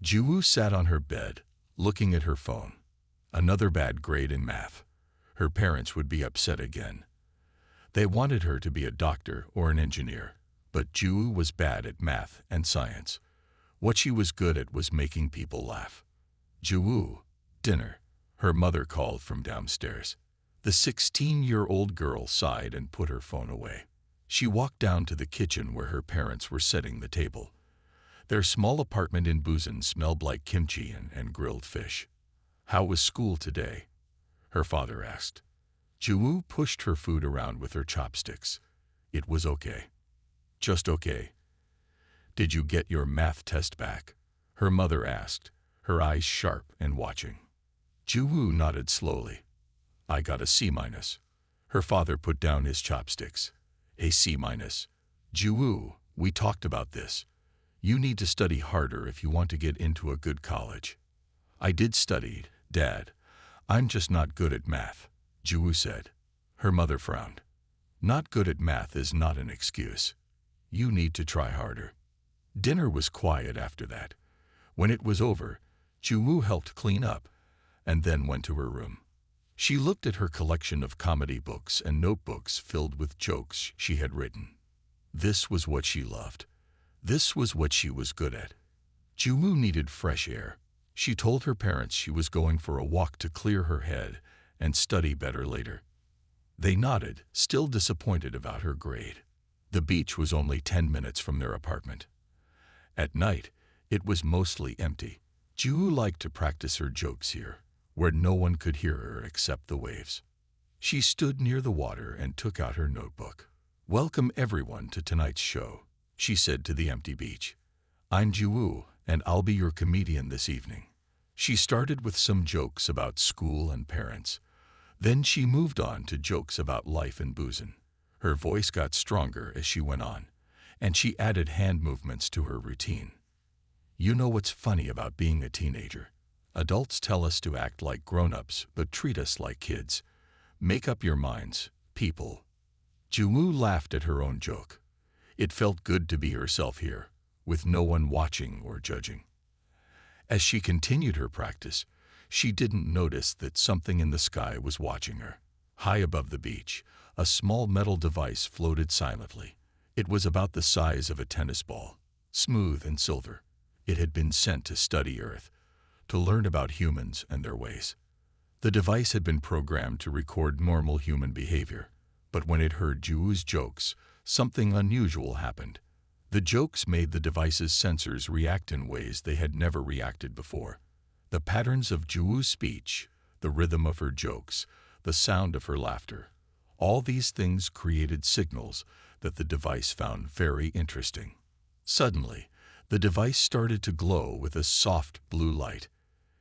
Juwoo sat on her bed, looking at her phone. Another bad grade in math. Her parents would be upset again. They wanted her to be a doctor or an engineer, but Juwoo was bad at math and science. What she was good at was making people laugh. "Juwoo, dinner," her mother called from downstairs. The 16-year-old girl sighed and put her phone away. She walked down to the kitchen where her parents were setting the table. Their small apartment in Busan smelled like kimchi and grilled fish. "How was school today?" her father asked. Juwoo pushed her food around with her chopsticks. "It was okay. Just okay." "Did you get your math test back?" her mother asked, her eyes sharp and watching. Juwoo nodded slowly. "I got a C-." Her father put down his chopsticks. "A C-. Juwoo, we talked about this. You need to study harder if you want to get into a good college." "I did study, Dad. I'm just not good at math," Juwoo said. Her mother frowned. "Not good at math is not an excuse. You need to try harder." Dinner was quiet after that. When it was over, Juwoo helped clean up and then went to her room. She looked at her collection of comedy books and notebooks filled with jokes she had written. This was what she loved. This was what she was good at. Juwoo needed fresh air. She told her parents she was going for a walk to clear her head and study better later. They nodded, still disappointed about her grade. The beach was only 10 minutes from their apartment. At night, it was mostly empty. Juwoo liked to practice her jokes here, where no one could hear her except the waves. She stood near the water and took out her notebook. "Welcome everyone to tonight's show," she said to the empty beach. "I'm Juwoo, and I'll be your comedian this evening." She started with some jokes about school and parents. Then she moved on to jokes about life in Busan. Her voice got stronger as she went on, and she added hand movements to her routine. "You know what's funny about being a teenager? Adults tell us to act like grown-ups, but treat us like kids. Make up your minds, people." Juwoo laughed at her own joke. It felt good to be herself here, with no one watching or judging. As she continued her practice, she didn't notice that something in the sky was watching her. High above the beach, a small metal device floated silently. It was about the size of a tennis ball, smooth and silver. It had been sent to study Earth, to learn about humans and their ways. The device had been programmed to record normal human behavior, but when it heard Juwoo's jokes, something unusual happened. The jokes made the device's sensors react in ways they had never reacted before. The patterns of Juwoo's speech, the rhythm of her jokes, the sound of her laughter, all these things created signals that the device found very interesting. Suddenly, the device started to glow with a soft blue light.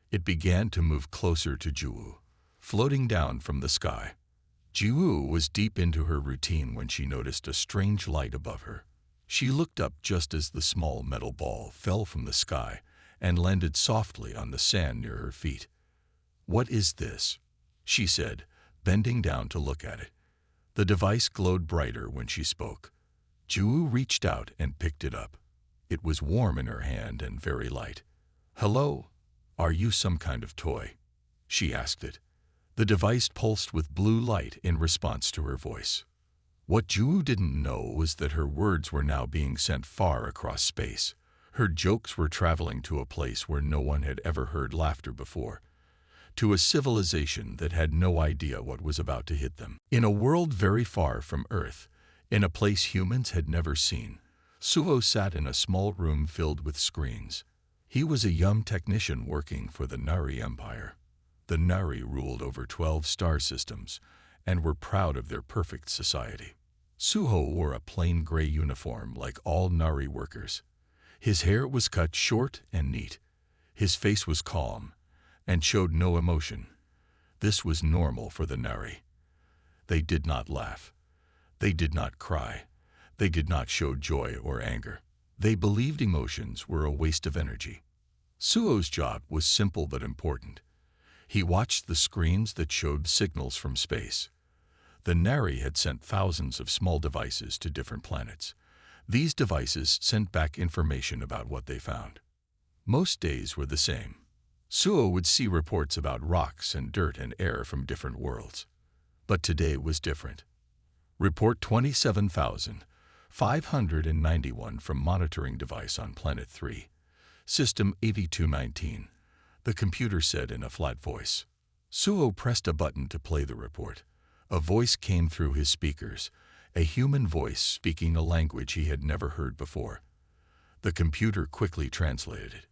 It began to move closer to Juwoo, floating down from the sky. Juwoo was deep into her routine when she noticed a strange light above her. She looked up just as the small metal ball fell from the sky and landed softly on the sand near her feet. "What is this?" she said, bending down to look at it. The device glowed brighter when she spoke. Juwoo reached out and picked it up. It was warm in her hand and very light. "Hello? Are you some kind of toy?" she asked it. The device pulsed with blue light in response to her voice. What Juwoo didn't know was that her words were now being sent far across space. Her jokes were traveling to a place where no one had ever heard laughter before, to a civilization that had no idea what was about to hit them. In a world very far from Earth, in a place humans had never seen, Suho sat in a small room filled with screens. He was a young technician working for the Nari Empire. The Nari ruled over 12 star systems and were proud of their perfect society. Suho wore a plain gray uniform like all Nari workers. His hair was cut short and neat. His face was calm and showed no emotion. This was normal for the Nari. They did not laugh. They did not cry. They did not show joy or anger. They believed emotions were a waste of energy. Suho's job was simple but important. He watched the screens that showed signals from space. The Nari had sent thousands of small devices to different planets. These devices sent back information about what they found. Most days were the same. Suo would see reports about rocks and dirt and air from different worlds. But today was different. Report 27,591 from monitoring device on Planet 3. System 8219, the computer said in a flat voice. Suo pressed a button to play the report. A voice came through his speakers, a human voice speaking a language he had never heard before. The computer quickly translated it.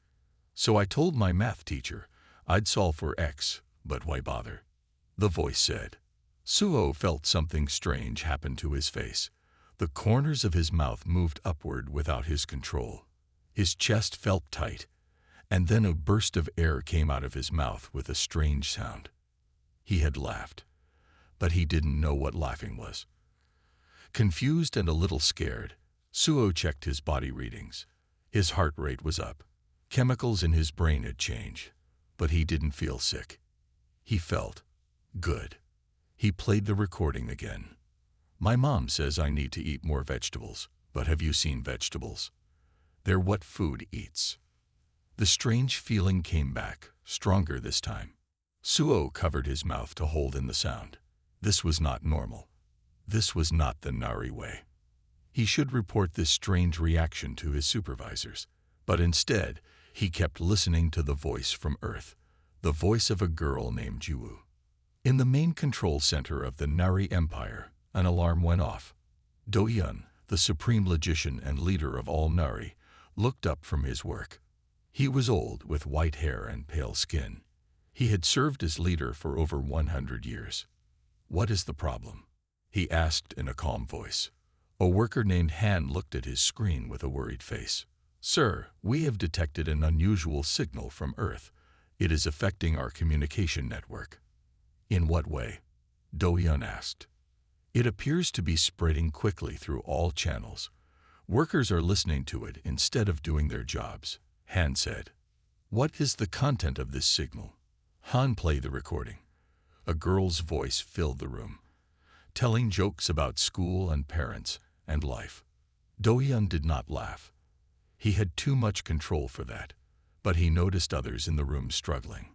So I told my math teacher I'd solve for X, but why bother? The voice said. Suo felt something strange happen to his face. The corners of his mouth moved upward without his control. His chest felt tight, and then a burst of air came out of his mouth with a strange sound. He had laughed, but he didn't know what laughing was. Confused and a little scared, Suo checked his body readings. His heart rate was up. Chemicals in his brain had changed, but he didn't feel sick. He felt good. He played the recording again. My mom says I need to eat more vegetables, but have you seen vegetables? They're what food eats. The strange feeling came back, stronger this time. Suo covered his mouth to hold in the sound. This was not normal. This was not the Nari way. He should report this strange reaction to his supervisors, but instead, he kept listening to the voice from Earth, the voice of a girl named Jiwoo. In the main control center of the Nari Empire, an alarm went off. Do-yeon, the supreme logician and leader of all Nari, looked up from his work. He was old, with white hair and pale skin. He had served as leader for over 100 years. What is the problem? He asked in a calm voice. A worker named Han looked at his screen with a worried face. Sir, we have detected an unusual signal from Earth. It is affecting our communication network. In what way? Do-yeon asked. It appears to be spreading quickly through all channels. Workers are listening to it instead of doing their jobs, Han said. What is the content of this signal? Han played the recording. A girl's voice filled the room, telling jokes about school and parents and life. Do-yeon did not laugh. He had too much control for that, but he noticed others in the room struggling.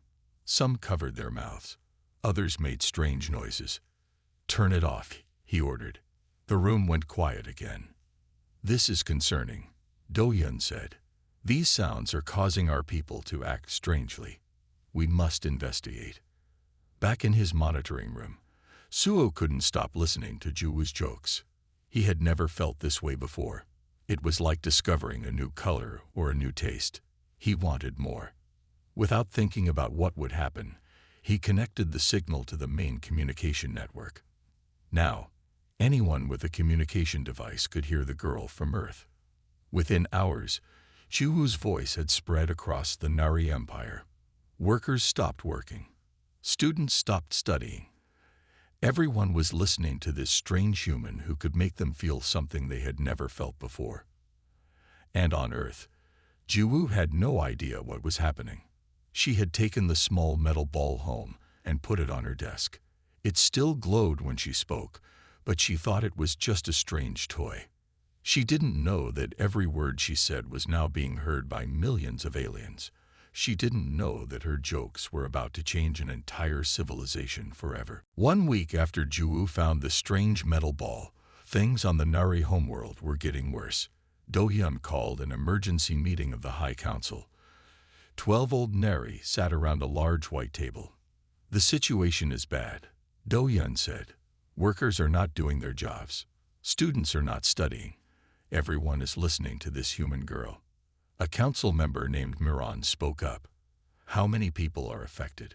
Some covered their mouths. Others made strange noises. Turn it off, he ordered. The room went quiet again. This is concerning, Do-yeon said. These sounds are causing our people to act strangely. We must investigate. Back in his monitoring room, Suo couldn't stop listening to Jiwoo's jokes. He had never felt this way before. It was like discovering a new color or a new taste. He wanted more. Without thinking about what would happen, he connected the signal to the main communication network. Now, anyone with a communication device could hear the girl from Earth. Within hours, Jiwoo's voice had spread across the Nari Empire. Workers stopped working. Students stopped studying. Everyone was listening to this strange human who could make them feel something they had never felt before. And on Earth, Jiwoo had no idea what was happening. She had taken the small metal ball home and put it on her desk. It still glowed when she spoke, but she thought it was just a strange toy. She didn't know that every word she said was now being heard by millions of aliens. She didn't know that her jokes were about to change an entire civilization forever. 1 week after Jiwoo found the strange metal ball, things on the Nari homeworld were getting worse. Do-yeon called an emergency meeting of the High Council. 12 old Nari sat around a large white table. The situation is bad, Do-yeon said. Workers are not doing their jobs. Students are not studying. Everyone is listening to this human girl. A council member named Miran spoke up. How many people are affected?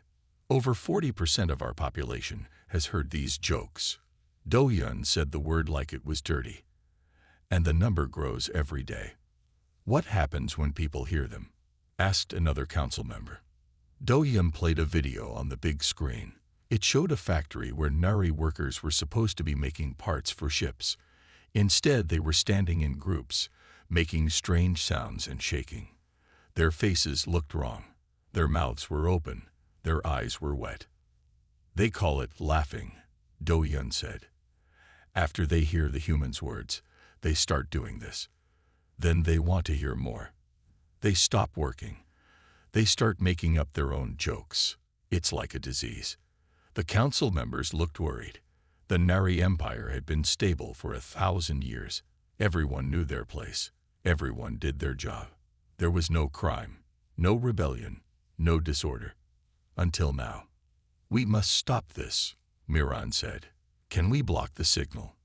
Over 40% of our population has heard these jokes. Do-yeon said the word like it was dirty. And the number grows every day. What happens when people hear them? Asked another council member. Do-yeon played a video on the big screen. It showed a factory where Nari workers were supposed to be making parts for ships. Instead, they were standing in groups, making strange sounds and shaking. Their faces looked wrong. Their mouths were open. Their eyes were wet. They call it laughing, Do-yeon said. After they hear the human's words, they start doing this. Then they want to hear more. They stop working. They start making up their own jokes. It's like a disease. The council members looked worried. The Nari Empire had been stable for 1,000 years. Everyone knew their place. Everyone did their job. There was no crime, no rebellion, no disorder. Until now. "We must stop this," Miran said. "Can we block the signal?"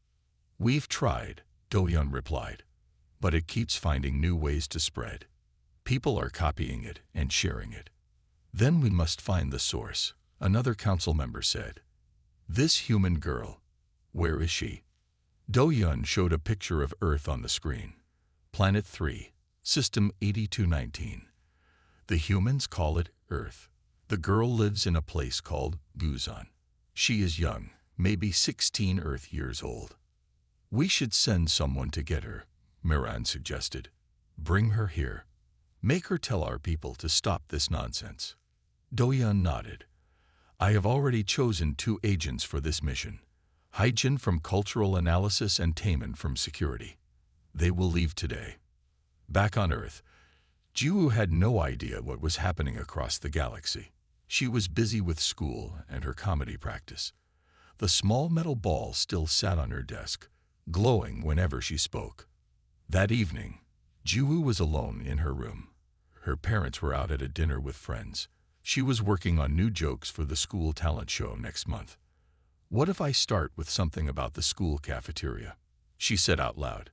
"We've tried," Do-hyun replied. "But it keeps finding new ways to spread. People are copying it and sharing it." "Then we must find the source," another council member said. "This human girl, where is she?" Do-hyun showed a picture of Earth on the screen. Planet 3, System 8219. The humans call it Earth. The girl lives in a place called Guzan. She is young, maybe 16 Earth years old. "We should send someone to get her," Miran suggested. "Bring her here. Make her tell our people to stop this nonsense." Do-hyun nodded. "I have already chosen 2 agents for this mission. Haijin from Cultural Analysis and Taemin from Security. They will leave today." Back on Earth, Jiwoo had no idea what was happening across the galaxy. She was busy with school and her comedy practice. The small metal ball still sat on her desk, glowing whenever she spoke. That evening, Jiwoo was alone in her room. Her parents were out at a dinner with friends. She was working on new jokes for the school talent show next month. "What if I start with something about the school cafeteria?" she said out loud.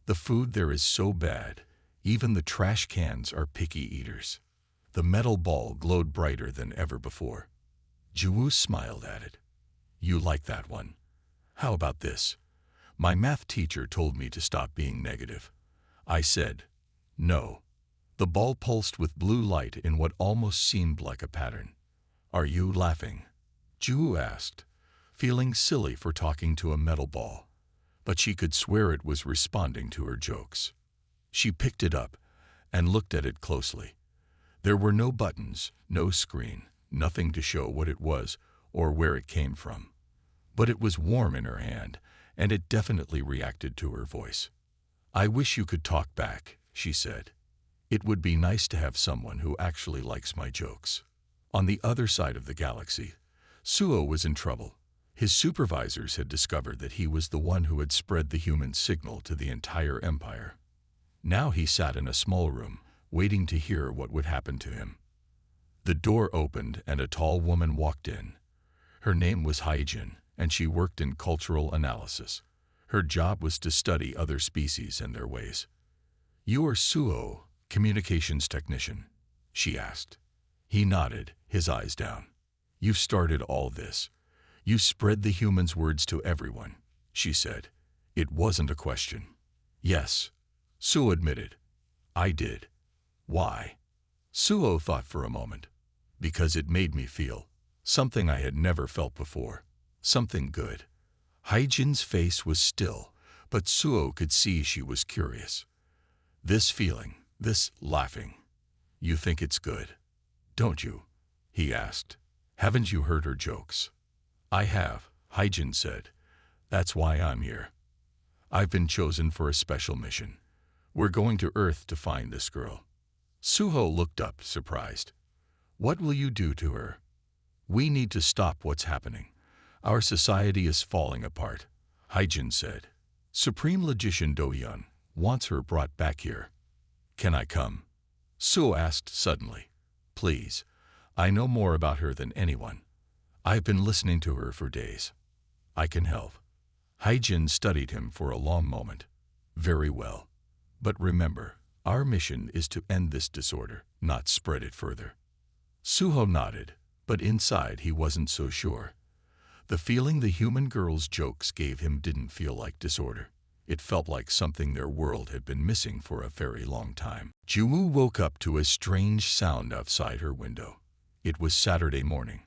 "The food there is so bad, even the trash cans are picky eaters." The metal ball glowed brighter than ever before. Jiwoo smiled at it. "You like that one? How about this? My math teacher told me to stop being negative." I said, "No." The ball pulsed with blue light in what almost seemed like a pattern. "Are you laughing?" Jiwoo asked, feeling silly for talking to a metal ball. But she could swear it was responding to her jokes. She picked it up and looked at it closely. There were no buttons, no screen, nothing to show what it was or where it came from. But it was warm in her hand, and it definitely reacted to her voice. "I wish you could talk back," she said. "It would be nice to have someone who actually likes my jokes." On the other side of the galaxy, Suo was in trouble. His supervisors had discovered that he was the one who had spread the human signal to the entire empire. Now he sat in a small room, waiting to hear what would happen to him. The door opened and a tall woman walked in. Her name was Haijin, and she worked in cultural analysis. Her job was to study other species and their ways. "You are Suo, communications technician?" she asked. He nodded, his eyes down. "You've started all this. You spread the humans' words to everyone," she said. It wasn't a question. "Yes," Suo admitted. "I did." "Why?" Suo thought for a moment. "Because it made me feel something I had never felt before. Something good." Haijin's face was still, but Suo could see she was curious. "This feeling, this laughing, you think it's good, don't you?" he asked. "Haven't you heard her jokes?" "I have," Haijin said. "That's why I'm here. I've been chosen for a special mission. We're going to Earth to find this girl." Suho looked up, surprised. "What will you do to her?" "We need to stop what's happening. Our society is falling apart," Haijin said. "Supreme Logician Do-hyun wants her brought back here." "Can I come?" Suho asked suddenly. "Please. I know more about her than anyone. I've been listening to her for days. I can help." Haijin studied him for a long moment. "Very well. But remember, our mission is to end this disorder, not spread it further." Suho nodded, but inside he wasn't so sure. The feeling the human girl's jokes gave him didn't feel like disorder. It felt like something their world had been missing for a very long time. Jiwoo woke up to a strange sound outside her window. It was Saturday morning,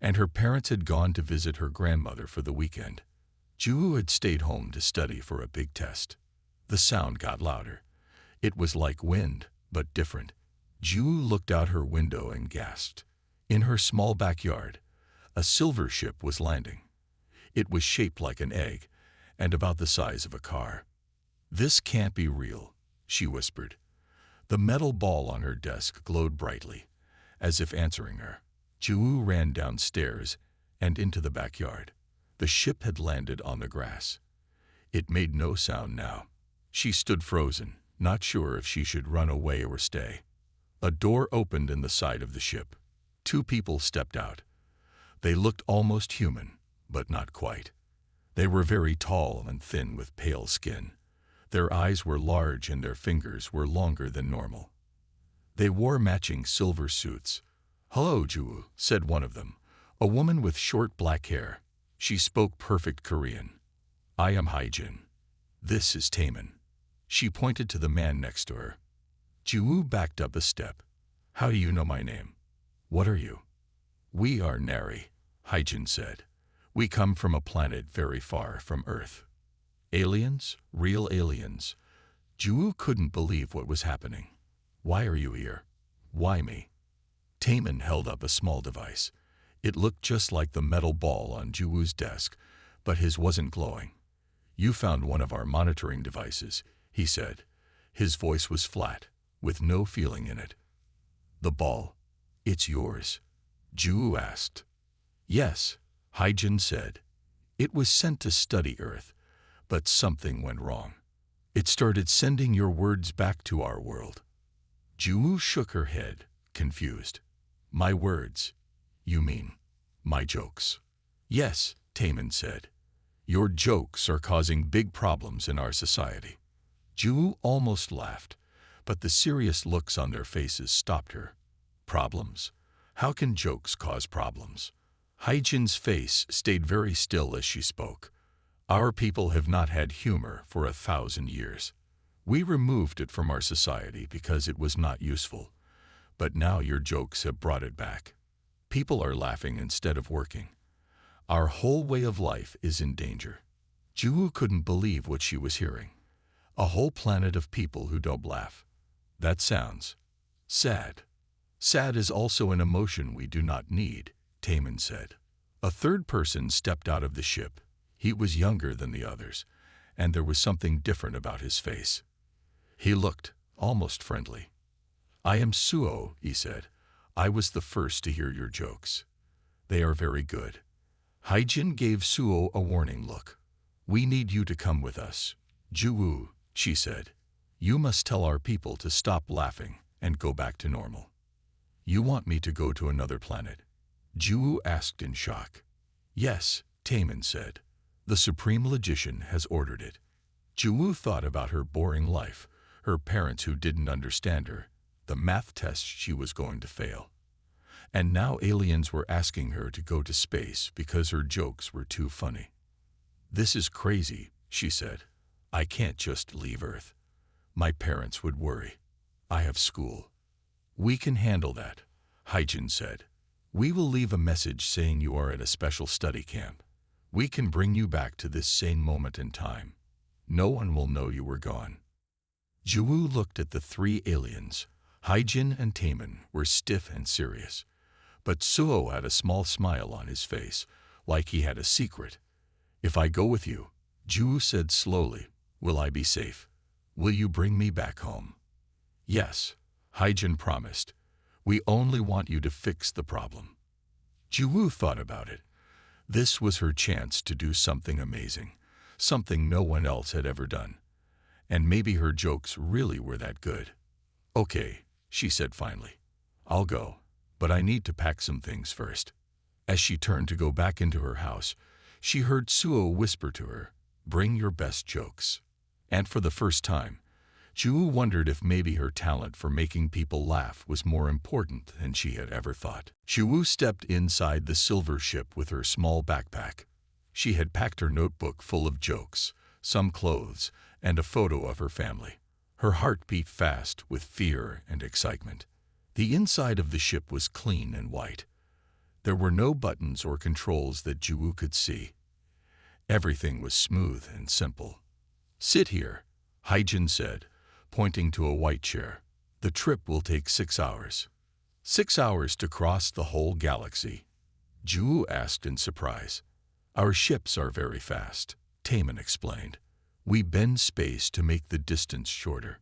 and her parents had gone to visit her grandmother for the weekend. Jiwoo had stayed home to study for a big test. The sound got louder. It was like wind, but different. Jiwoo looked out her window and gasped. In her small backyard, a silver ship was landing. It was shaped like an egg and about the size of a car. "This can't be real," she whispered. The metal ball on her desk glowed brightly, as if answering her. Ju ran downstairs and into the backyard. The ship had landed on the grass. It made no sound now. She stood frozen, not sure if she should run away or stay. A door opened in the side of the ship. 2 people stepped out. They looked almost human, but not quite. They were very tall and thin with pale skin. Their eyes were large and their fingers were longer than normal. They wore matching silver suits. "Hello, Ju," said one of them, a woman with short black hair. She spoke perfect Korean. "I am Hyjin. This is Taemin." She pointed to the man next to her. Ju backed up a step. "How do you know my name? What are you?" "We are Nari," Hyjin said. "We come from a planet very far from Earth." "Aliens? Real aliens?" Ju couldn't believe what was happening. "Why are you here? Why me?" Taemin held up a small device. It looked just like the metal ball on Juwoo's desk, but his wasn't glowing. "You found one of our monitoring devices," he said. His voice was flat, with no feeling in it. "The ball, it's yours?" Juwoo asked. "Yes," Hyjin said. "It was sent to study Earth, but something went wrong. It started sending your words back to our world." Juwoo shook her head, confused. "My words? You mean my jokes?" "Yes," Taemin said. "Your jokes are causing big problems in our society." Juwoo almost laughed, but the serious looks on their faces stopped her. "Problems? How can jokes cause problems?" Hyjin's face stayed very still as she spoke. "Our people have not had humor for 1,000 years. We removed it from our society because it was not useful. But now your jokes have brought it back. People are laughing instead of working. Our whole way of life is in danger." Juwoo couldn't believe what she was hearing. A whole planet of people who don't laugh. That sounds sad. "Sad is also an emotion we do not need," Taemin said. A third person stepped out of the ship. He was younger than the others, and there was something different about his face. He looked almost friendly. "I am Suo," he said. "I was the first to hear your jokes. They are very good." Hyjin gave Suo a warning look. "We need you to come with us." "Juwoo," she said, "you must tell our people to stop laughing and go back to normal." "You want me to go to another planet?" Juwoo asked in shock. "Yes," Taemin said. "The Supreme Logician has ordered it." Juwoo thought about her boring life, her parents who didn't understand her, the math tests she was going to fail. And now aliens were asking her to go to space because her jokes were too funny. "This is crazy," she said. "I can't just leave Earth. My parents would worry. I have school." "We can handle that," Hyjin said. "We will leave a message saying you are at a special study camp. We can bring you back to this same moment in time. No one will know you were gone." Juwoo looked at the 3 aliens. Hyjin and Taemin were stiff and serious, but Suo had a small smile on his face, like he had a secret. "If I go with you," Juwoo said slowly, "will I be safe? Will you bring me back home?" "Yes," Hyjin promised. "We only want you to fix the problem." Juwoo thought about it. This was her chance to do something amazing, something no one else had ever done. And maybe her jokes really were that good. "Okay," she said finally. "I'll go, but I need to pack some things first." As she turned to go back into her house, she heard Suo whisper to her, "Bring your best jokes." And for the first time, Juwoo wondered if maybe her talent for making people laugh was more important than she had ever thought. Juwoo stepped inside the silver ship with her small backpack. She had packed her notebook full of jokes, some clothes, and a photo of her family. Her heart beat fast with fear and excitement. The inside of the ship was clean and white. There were no buttons or controls that Juwoo could see. Everything was smooth and simple. "Sit here," Hyjin said, pointing to a white chair. "The trip will take 6 hours." 6 hours to cross the whole galaxy? Juwoo asked in surprise. "Our ships are very fast," Taemin explained. "We bend space to make the distance shorter."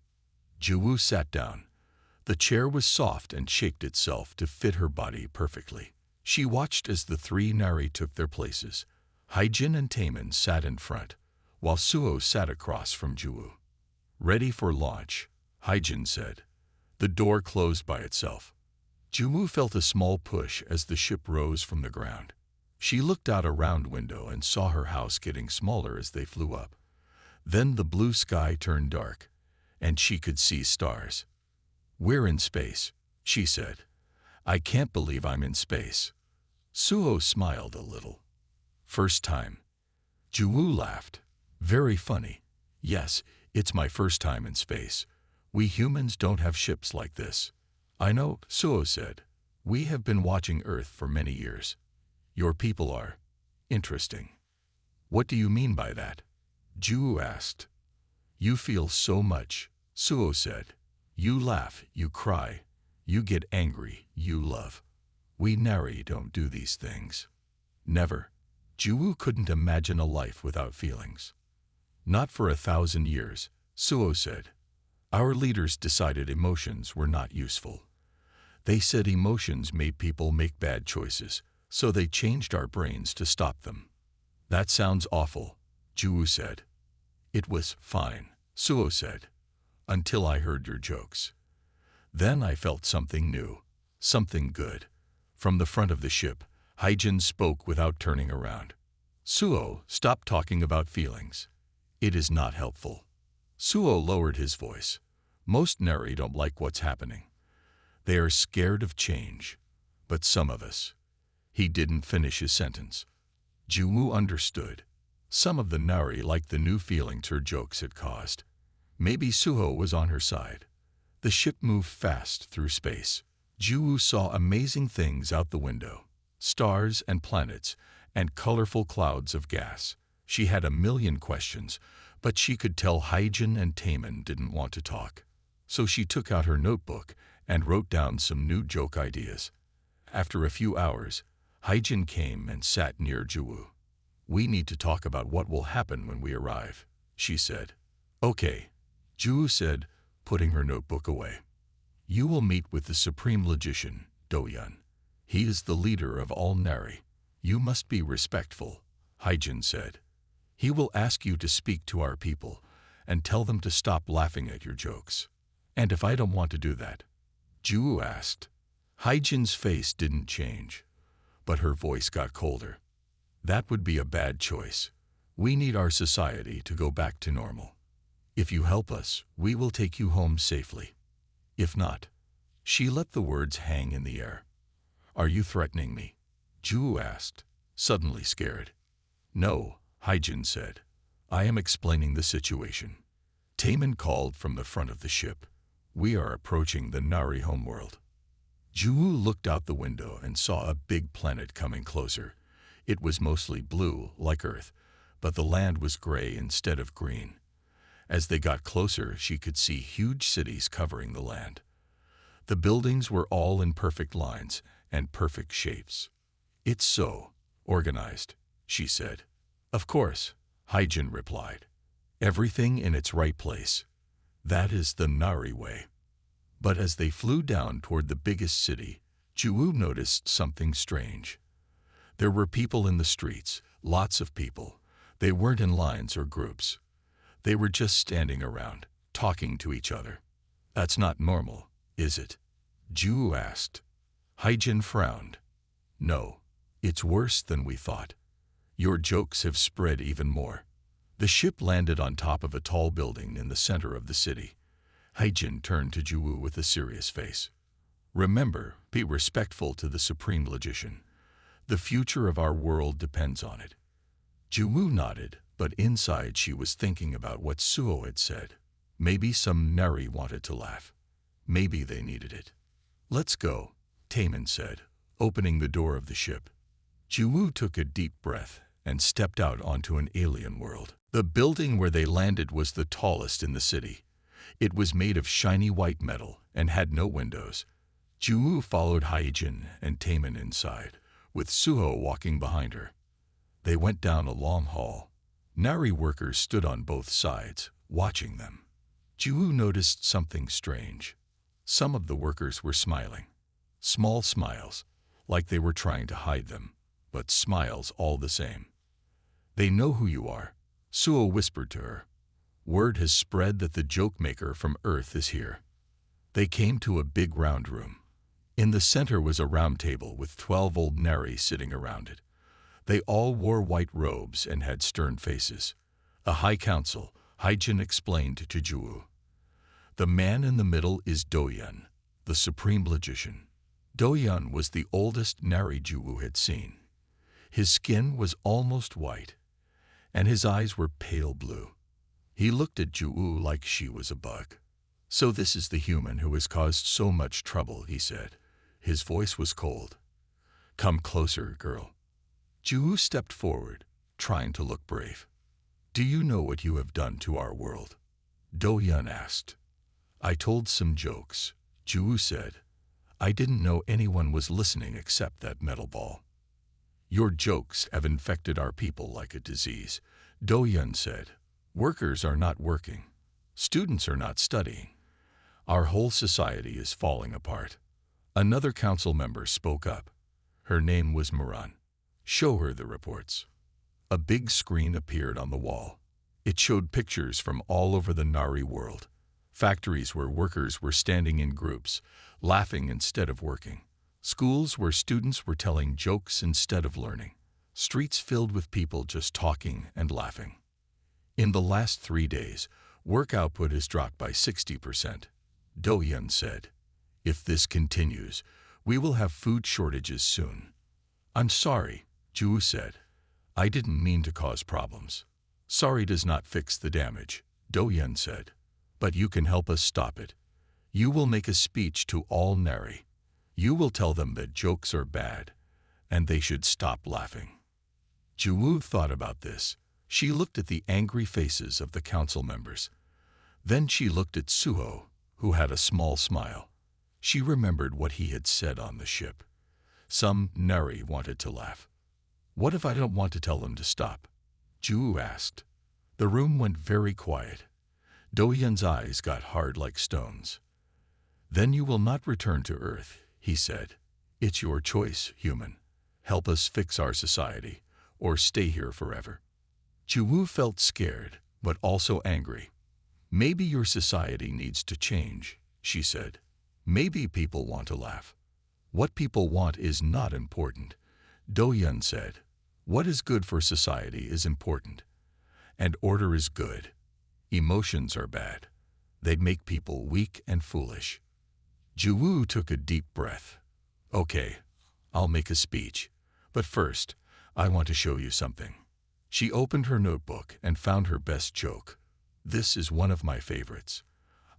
Juwoo sat down. The chair was soft and shaped itself to fit her body perfectly. She watched as the three Nari took their places. Hyjin and Taemin sat in front, while Suo sat across from Juwoo. "Ready for launch," Hyjin said. The door closed by itself. Juwoo felt a small push as the ship rose from the ground. She looked out a round window and saw her house getting smaller as they flew up. Then the blue sky turned dark, and she could see stars. "We're in space," she said. "I can't believe I'm in space." Suo smiled a little. "First time?" Juwoo laughed. "Very funny. Yes, it's my first time in space. We humans don't have ships like this." "I know," Suo said. "We have been watching Earth for many years. Your people are interesting." "What do you mean by that?" Juwoo asked. "You feel so much," Suo said. "You laugh, you cry, you get angry, you love. We Nari don't do these things." "Never." Juwoo couldn't imagine a life without feelings. "Not for 1,000 years," Suo said. "Our leaders decided emotions were not useful. They said emotions made people make bad choices, so they changed our brains to stop them." "That sounds awful," Juwoo said. "It was fine," Suo said, "until I heard your jokes. Then I felt something new, something good." From the front of the ship, Hyjin spoke without turning around. "Suo, stop talking about feelings. It is not helpful." Suo lowered his voice. "Most Nari don't like what's happening. They are scared of change. But some of us." He didn't finish his sentence. Juwoo understood. Some of the Nari liked the new feelings her jokes had caused. Maybe Suho was on her side. The ship moved fast through space. Juwoo saw amazing things out the window. Stars and planets, and colorful clouds of gas. She had a million questions, but she could tell Hyjin and Taemin didn't want to talk. So she took out her notebook and wrote down some new joke ideas. After a few hours, Hyjin came and sat near Juwoo. "We need to talk about what will happen when we arrive," she said. "Okay," Juwoo said, putting her notebook away. "You will meet with the Supreme Logician, Do-Yun. He is the leader of all Nari. You must be respectful," Hyjin said. "He will ask you to speak to our people and tell them to stop laughing at your jokes." "And if I don't want to do that?" Juwoo asked. Hyjin's face didn't change, but her voice got colder. "That would be a bad choice. We need our society to go back to normal. If you help us, we will take you home safely. If not..." She let the words hang in the air. "Are you threatening me?" Juwoo asked, suddenly scared. "No," Hyjin said. "I am explaining the situation." Taemin called from the front of the ship. "We are approaching the Nari homeworld." Juwoo looked out the window and saw a big planet coming closer. It was mostly blue, like Earth, but the land was gray instead of green. As they got closer, she could see huge cities covering the land. The buildings were all in perfect lines and perfect shapes. "It's so organized," she said. "Of course," Hyjin replied. "Everything in its right place. That is the Nari way." But as they flew down toward the biggest city, Juwoo noticed something strange. There were people in the streets, lots of people. They weren't in lines or groups. They were just standing around, talking to each other. "That's not normal, is it?" Juwoo asked. Hyjin frowned. "No, it's worse than we thought. Your jokes have spread even more." The ship landed on top of a tall building in the center of the city. Hyjin turned to Juwoo with a serious face. "Remember, be respectful to the Supreme Logician. The future of our world depends on it." Juwoo nodded, but inside she was thinking about what Suo had said. Maybe some Nari wanted to laugh. Maybe they needed it. "Let's go," Taemin said, opening the door of the ship. Juwoo took a deep breath and stepped out onto an alien world. The building where they landed was the tallest in the city. It was made of shiny white metal and had no windows. Juwoo followed Hyjin and Taemin inside, with Suho walking behind her. They went down a long hall. Nari workers stood on both sides, watching them. Juwoo noticed something strange. Some of the workers were smiling. Small smiles, like they were trying to hide them, but smiles all the same. They know who you are, Suo whispered to her. Word has spread that the joke maker from Earth is here. They came to a big round room. In the center was a round table with 12 old nari sitting around it. They all wore white robes and had stern faces. A high council, Haijin explained to Juwu. The man in the middle is Doyun, the supreme logician. Doyun was the oldest nari Juwu had seen. His skin was almost white, and his eyes were pale blue. He looked at Juwu like she was a bug. So this is the human who has caused so much trouble, he said. His voice was cold. Come closer, girl. Juwu stepped forward, trying to look brave. Do you know what you have done to our world? Doyun asked. I told some jokes, Juwu said. I didn't know anyone was listening except that metal ball. Your jokes have infected our people like a disease, Doyun said. Workers are not working. Students are not studying. Our whole society is falling apart. Another council member spoke up. Her name was Moran. Show her the reports. A big screen appeared on the wall. It showed pictures from all over the Nari world. Factories where workers were standing in groups, laughing instead of working. Schools where students were telling jokes instead of learning. Streets filled with people just talking and laughing. In the last 3 days, work output has dropped by 60%. Doyun said, if this continues, we will have food shortages soon. I'm sorry, Juwu said. I didn't mean to cause problems. Sorry does not fix the damage, Doyun said. But you can help us stop it. You will make a speech to all nari. You will tell them that jokes are bad, and they should stop laughing. Juwu thought about this. She looked at the angry faces of the council members. Then she looked at Suho, who had a small smile. She remembered what he had said on the ship. Some nari wanted to laugh. What if I don't want to tell them to stop? Juwu asked. The room went very quiet. Doyun's eyes got hard like stones. Then you will not return to Earth, he said. It's your choice, human. Help us fix our society, or stay here forever. Juwu felt scared, but also angry. Maybe your society needs to change, she said. Maybe people want to laugh. What people want is not important, Doyun said. What is good for society is important. And order is good. Emotions are bad. They make people weak and foolish. Juwu took a deep breath. Okay, I'll make a speech. But first, I want to show you something. She opened her notebook and found her best joke. This is one of my favorites.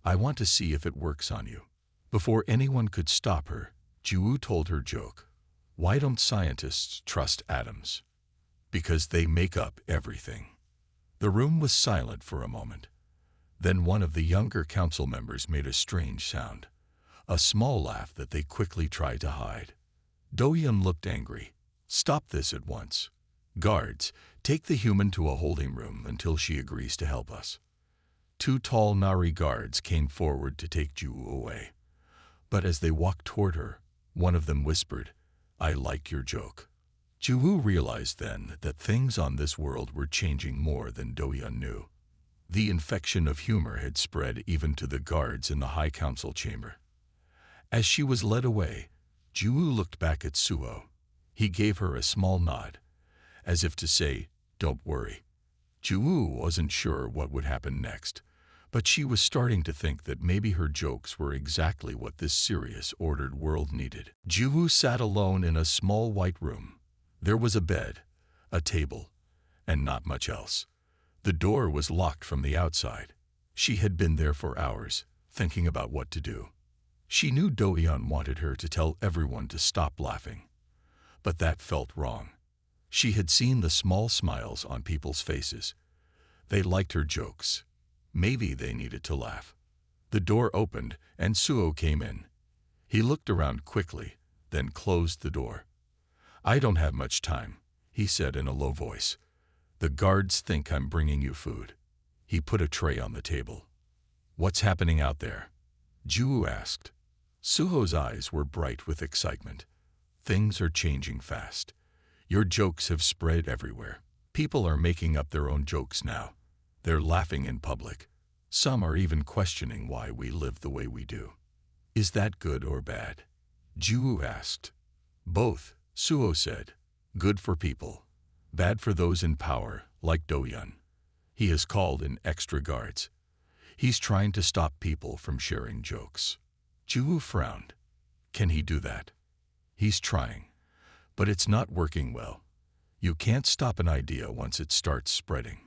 I want to see if it works on you. Before anyone could stop her, Juwu told her joke. Why don't scientists trust atoms? Because they make up everything. The room was silent for a moment. Then one of the younger council members made a strange sound. A small laugh that they quickly tried to hide. Doyun looked angry. Stop this at once. Guards, take the human to a holding room until she agrees to help us. 2 tall nari guards came forward to take Juwu away. But as they walked toward her, one of them whispered, I like your joke. Juwu realized then that things on this world were changing more than Doyun knew. The infection of humor had spread even to the guards in the High Council chamber. As she was led away, Juwu looked back at Suo. He gave her a small nod, as if to say, don't worry. Juwu wasn't sure what would happen next, but she was starting to think that maybe her jokes were exactly what this serious, ordered world needed. Juwu sat alone in a small white room. There was a bed, a table, and not much else. The door was locked from the outside. She had been there for hours, thinking about what to do. She knew Doyun wanted her to tell everyone to stop laughing. But that felt wrong. She had seen the small smiles on people's faces. They liked her jokes. Maybe they needed to laugh. The door opened and Suo came in. He looked around quickly, then closed the door. I don't have much time, he said in a low voice. The guards think I'm bringing you food. He put a tray on the table. What's happening out there? Juwu asked. Suho's eyes were bright with excitement. Things are changing fast. Your jokes have spread everywhere. People are making up their own jokes now. They're laughing in public. Some are even questioning why we live the way we do. Is that good or bad? Ju asked. Both, Suho said. Good for people. Bad for those in power, like Do-hyun. He has called in extra guards. He's trying to stop people from sharing jokes. Ju frowned. Can he do that? He's trying, but it's not working well. You can't stop an idea once it starts spreading.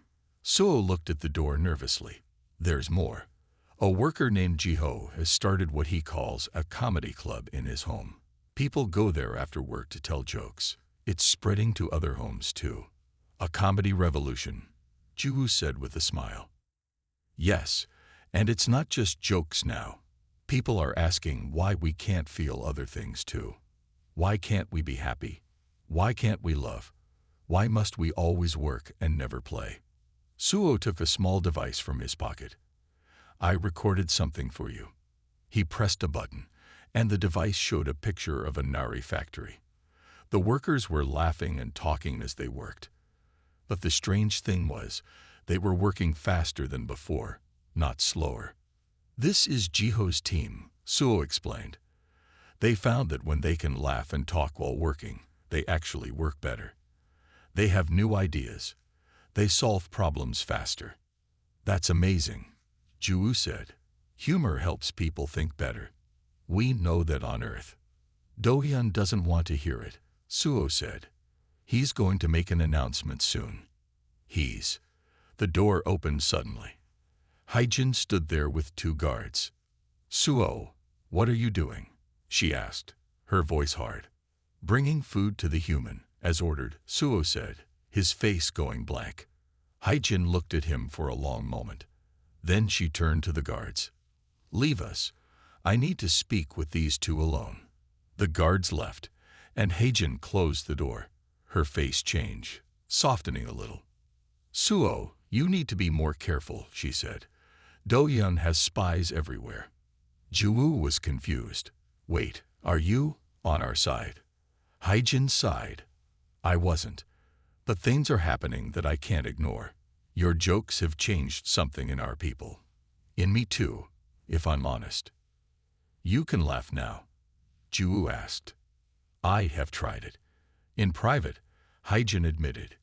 Suho looked at the door nervously. There's more. A worker named Jiho has started what he calls a comedy club in his home. People go there after work to tell jokes. It's spreading to other homes too. A comedy revolution, Ju said with a smile. Yes, and it's not just jokes now. People are asking why we can't feel other things too. Why can't we be happy? Why can't we love? Why must we always work and never play? Suho took a small device from his pocket. I recorded something for you. He pressed a button, and the device showed a picture of a Nari factory. The workers were laughing and talking as they worked. But the strange thing was, they were working faster than before, not slower. This is Jiho's team, Suho explained. They found that when they can laugh and talk while working, they actually work better. They have new ideas. They solve problems faster. That's amazing, Ju said. Humor helps people think better. We know that on Earth. Do-hyun doesn't want to hear it, Suho said. He's going to make an announcement soon. The door opened suddenly. Hyejin stood there with 2 guards. Suho, what are you doing? She asked, her voice hard. Bringing food to the human, as ordered, Suho said, his face going blank. Hyejin looked at him for a long moment. Then she turned to the guards. Leave us. I need to speak with these 2 alone. The guards left, and Hyejin closed the door. Her face changed, softening a little. Suho, you need to be more careful, she said. Do-hyun has spies everywhere. Ju was confused. Wait, are you on our side? Hyejin sighed. I wasn't. But things are happening that I can't ignore. Your jokes have changed something in our people. In me too, if I'm honest. You can laugh now, Ju asked. I have tried it. In private, Hyejin admitted.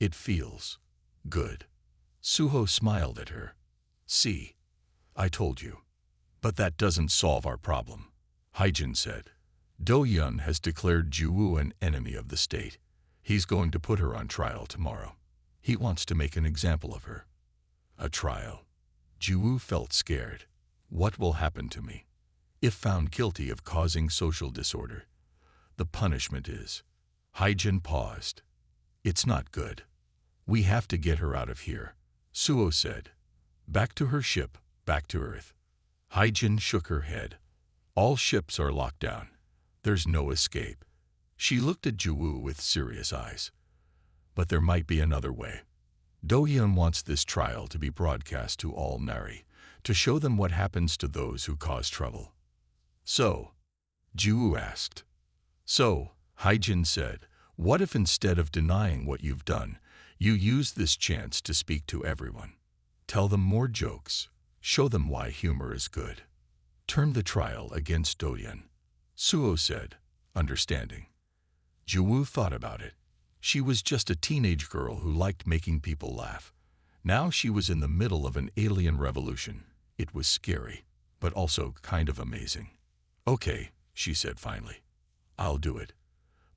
It feels good. Suho smiled at her. See, I told you. But that doesn't solve our problem, Hyejin said. Do-hyun has declared Ju an enemy of the state. He's going to put her on trial tomorrow. He wants to make an example of her. A trial. Ju felt scared. What will happen to me? If found guilty of causing social disorder, the punishment is... Hyejin paused. It's not good. We have to get her out of here, Suho said. Back to her ship, back to Earth. Hyejin shook her head. All ships are locked down. There's no escape. She looked at Ju with serious eyes. But there might be another way. Do-hyun wants this trial to be broadcast to all Nari, to show them what happens to those who cause trouble. So, Ju asked. So, Hyejin said, what if instead of denying what you've done, you use this chance to speak to everyone? Tell them more jokes. Show them why humor is good. Turn the trial against Do-hyun, Suho said, understanding. Ju thought about it. She was just a teenage girl who liked making people laugh. Now she was in the middle of an alien revolution. It was scary, but also kind of amazing. Okay, she said finally. I'll do it.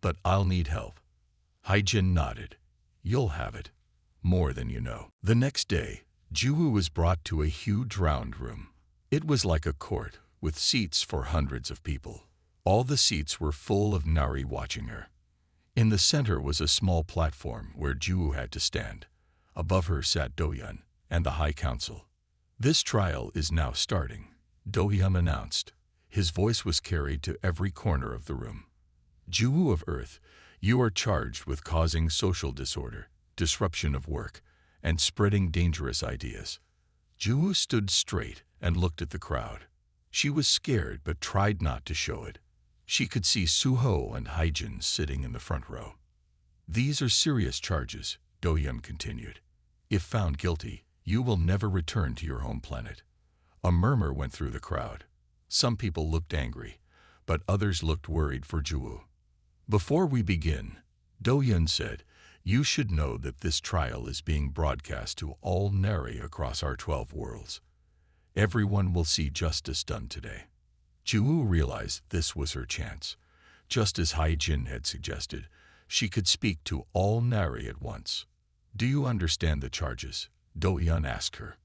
But I'll need help. Hyejin nodded. You'll have it. More than you know. The next day, Ju was brought to a huge round room. It was like a court, with seats for hundreds of people. All the seats were full of Nari watching her. In the center was a small platform where Ju had to stand. Above her sat Do-hyun and the High Council. This trial is now starting, Do-hyun announced. His voice was carried to every corner of the room. Ju of Earth, you are charged with causing social disorder, disruption of work, and spreading dangerous ideas. Ju stood straight and looked at the crowd. She was scared but tried not to show it. She could see Suho and Haijin sitting in the front row. "These are serious charges," Do-Yun continued. "If found guilty, you will never return to your home planet." A murmur went through the crowd. Some people looked angry, but others looked worried for Ju-woo. "Before we begin," Do-Yun said, "you should know that this trial is being broadcast to all Nari across our 12 worlds. Everyone will see justice done today." Ju-woo realized this was her chance. Just as Haijin had suggested, she could speak to all Nari at once. "Do you understand the charges?" Do-Yun asked her.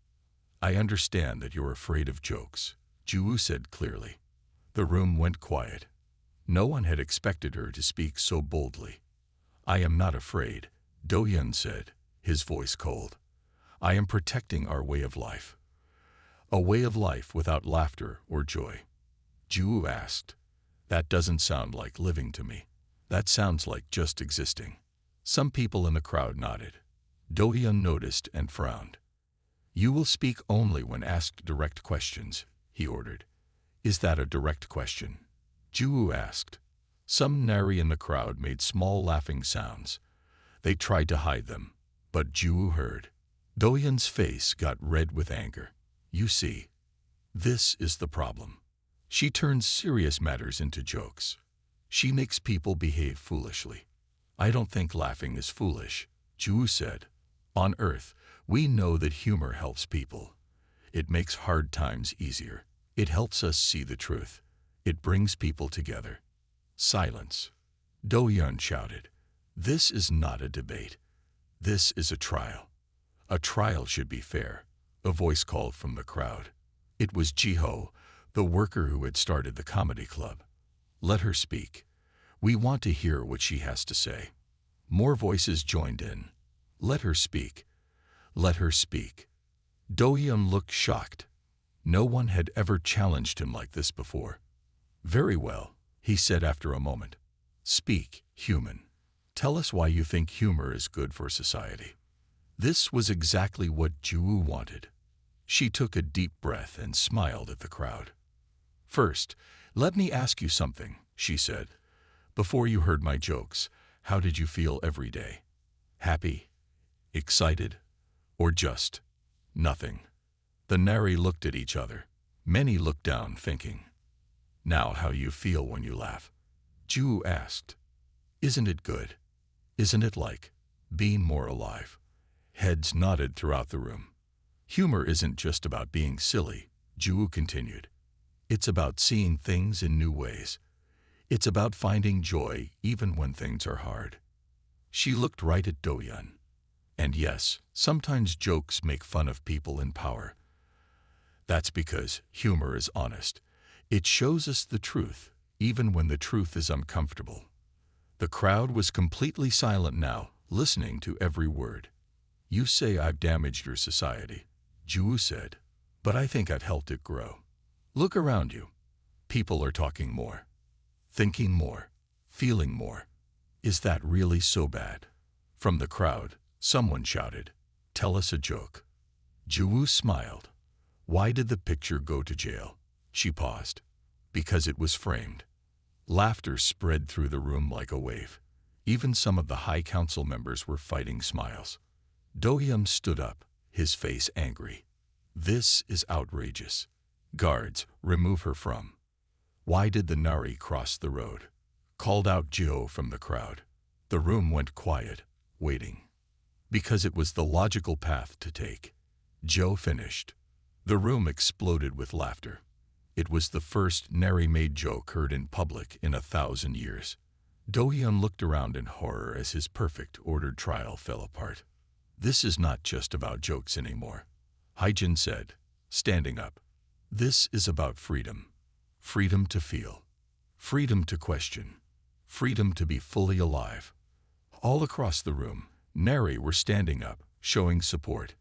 "I understand that you're afraid of jokes," Ju-woo said clearly. The room went quiet. No one had expected her to speak so boldly. "I am not afraid," Do-Yun said, his voice cold. "I am protecting our way of life." "A way of life without laughter or joy?" Ju-woo asked. "That doesn't sound like living to me. That sounds like just existing." Some people in the crowd nodded. Do-Yun noticed and frowned. "You will speak only when asked direct questions," he ordered. "Is that a direct question?" Ju-woo asked. Some Nari in the crowd made small laughing sounds. They tried to hide them, but Ju-woo heard. Do-Yun's face got red with anger. "You see, this is the problem. She turns serious matters into jokes. She makes people behave foolishly." "I don't think laughing is foolish," Ju-woo said. "On Earth, we know that humor helps people. It makes hard times easier. It helps us see the truth. It brings people together." "Silence," Do-Yun shouted. "This is not a debate. This is a trial. A trial should be fair," a voice called from the crowd. It was Jiho, the worker who had started the comedy club. "Let her speak. We want to hear what she has to say." More voices joined in. "Let her speak. Let her speak." Do-Yun looked shocked. No one had ever challenged him like this before. "Very well," he said after a moment. "Speak, human. Tell us why you think humor is good for society." This was exactly what Ju-woo wanted. She took a deep breath and smiled at the crowd. "First, let me ask you something," she said. "Before you heard my jokes, how did you feel every day? Happy? Excited? Or just nothing?" The Nari looked at each other. Many looked down, thinking. "Now how you feel when you laugh?" Ju asked. "Isn't it good? Isn't it like being more alive?" Heads nodded throughout the room. "Humor isn't just about being silly," Ju continued. "It's about seeing things in new ways. It's about finding joy even when things are hard." She looked right at Do-Yun. "And yes, sometimes jokes make fun of people in power. That's because humor is honest. It shows us the truth, even when the truth is uncomfortable." The crowd was completely silent now, listening to every word. "You say I've damaged your society," Ju said, "but I think I've helped it grow. Look around you. People are talking more, thinking more, feeling more. Is that really so bad?" From the crowd, someone shouted, "Tell us a joke." Ju smiled. "Why did the picture go to jail?" She paused. "Because it was framed." Laughter spread through the room like a wave. Even some of the High Council members were fighting smiles. Do-Yun stood up, his face angry. "This is outrageous. Guards, remove her from." "Why did the Nari cross the road?" called out Jiho from the crowd. The room went quiet, waiting. "Because it was the logical path to take," Jiho finished. The room exploded with laughter. It was the first Nari-made joke heard in public in 1,000 years. Do-Yun looked around in horror as his perfect, ordered trial fell apart. "This is not just about jokes anymore," Haijin said, standing up. "This is about freedom. Freedom to feel. Freedom to question. Freedom to be fully alive." All across the room, Nari were standing up, showing support.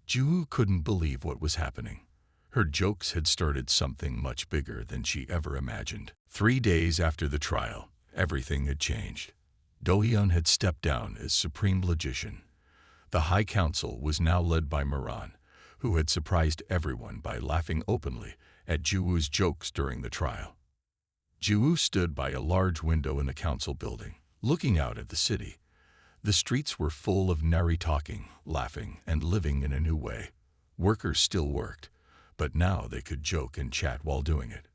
Ju couldn't believe what was happening. Her jokes had started something much bigger than she ever imagined. 3 days after the trial, everything had changed. Do-Yun had stepped down as Supreme Logician. The High Council was now led by Moran, who had surprised everyone by laughing openly at Juwoo's jokes during the trial. Juwoo stood by a large window in the council building, looking out at the city. The streets were full of nary talking, laughing, and living in a new way. Workers still worked, but now they could joke and chat while doing it.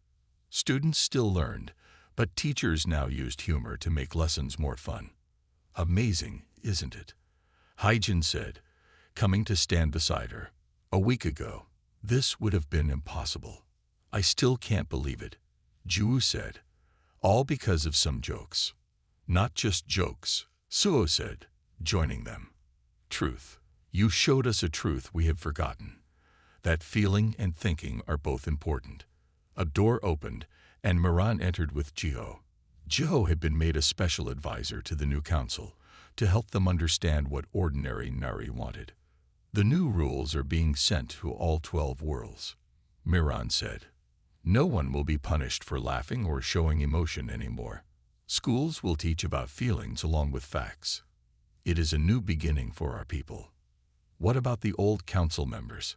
Students still learned, but teachers now used humor to make lessons more fun. Amazing, isn't it? Hyejin said, coming to stand beside her. A week ago, this would have been impossible. I still can't believe it, Juwoo said. All because of some jokes. Not just jokes, Suho said, joining them. Truth. You showed us a truth we had forgotten. That feeling and thinking are both important. A door opened, and Miran entered with Jiho. Jiho had been made a special advisor to the new council to help them understand what ordinary Nari wanted. The new rules are being sent to all 12 worlds, Miran said. No one will be punished for laughing or showing emotion anymore. Schools will teach about feelings along with facts. It is a new beginning for our people. What about the old council members?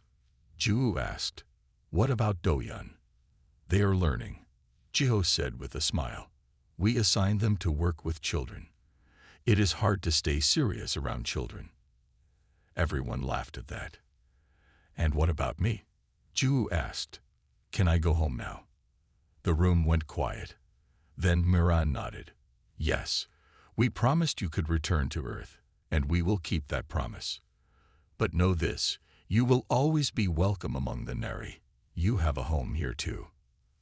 Juwoo asked. What about Doyun? They are learning, Jiho said with a smile. We assigned them to work with children. It is hard to stay serious around children. Everyone laughed at that. And what about me? Juwoo asked. Can I go home now? The room went quiet. Then Miran nodded. Yes, we promised you could return to Earth, and we will keep that promise. But know this, you will always be welcome among the Nari. You have a home here too.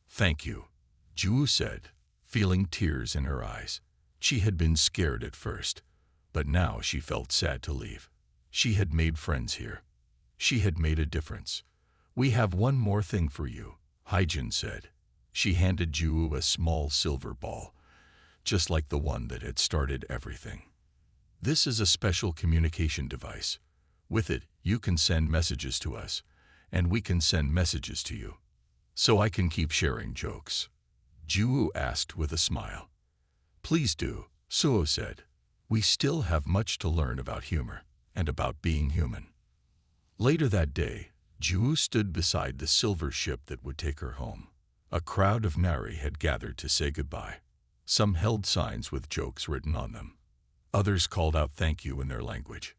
Thank you, Juwoo said, feeling tears in her eyes. She had been scared at first, but now she felt sad to leave. She had made friends here. She had made a difference. We have one more thing for you, Hyejin said. She handed Juwoo a small silver ball, just like the one that had started everything. This is a special communication device. With it, you can send messages to us, and we can send messages to you. So I can keep sharing jokes. Juwoo asked with a smile. Please do, Suho said. We still have much to learn about humor and about being human. Later that day, Juwoo stood beside the silver ship that would take her home. A crowd of Nari had gathered to say goodbye. Some held signs with jokes written on them. Others called out thank you in their language.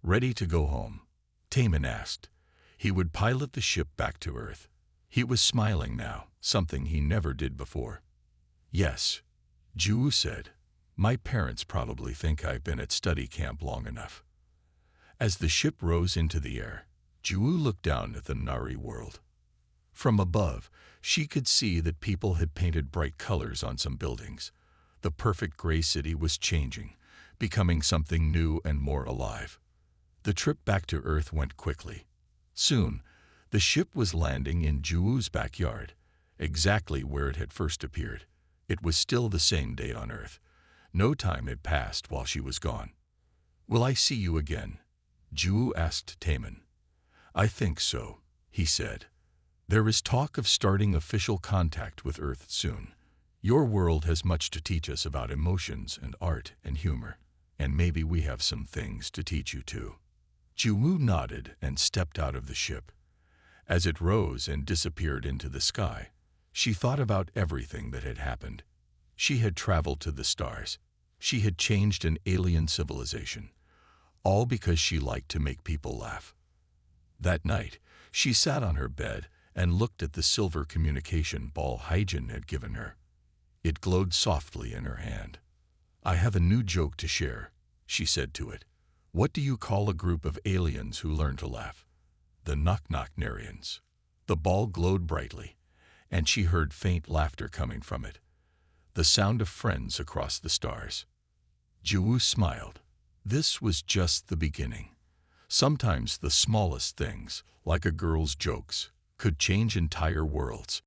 Ready to go home? Taemin asked. He would pilot the ship back to Earth. He was smiling now, something he never did before. Yes, Juwoo said. My parents probably think I've been at study camp long enough. As the ship rose into the air, Juwoo looked down at the Nari world. From above, she could see that people had painted bright colors on some buildings. The perfect gray city was changing, becoming something new and more alive. The trip back to Earth went quickly. Soon, the ship was landing in Juwoo's backyard, exactly where it had first appeared. It was still the same day on Earth. No time had passed while she was gone. Will I see you again? Juwoo asked Taemin. I think so, he said. There is talk of starting official contact with Earth soon. Your world has much to teach us about emotions and art and humor, and maybe we have some things to teach you too. Juwoo nodded and stepped out of the ship. As it rose and disappeared into the sky, she thought about everything that had happened. She had traveled to the stars. She had changed an alien civilization, all because she liked to make people laugh. That night, she sat on her bed and looked at the silver communication ball Hyejin had given her. It glowed softly in her hand. I have a new joke to share, she said to it. What do you call a group of aliens who learn to laugh? The Knock-Knock-Narians. The ball glowed brightly, and she heard faint laughter coming from it. The sound of friends across the stars. Juwoo smiled. This was just the beginning. Sometimes the smallest things, like a girl's jokes, could change entire worlds.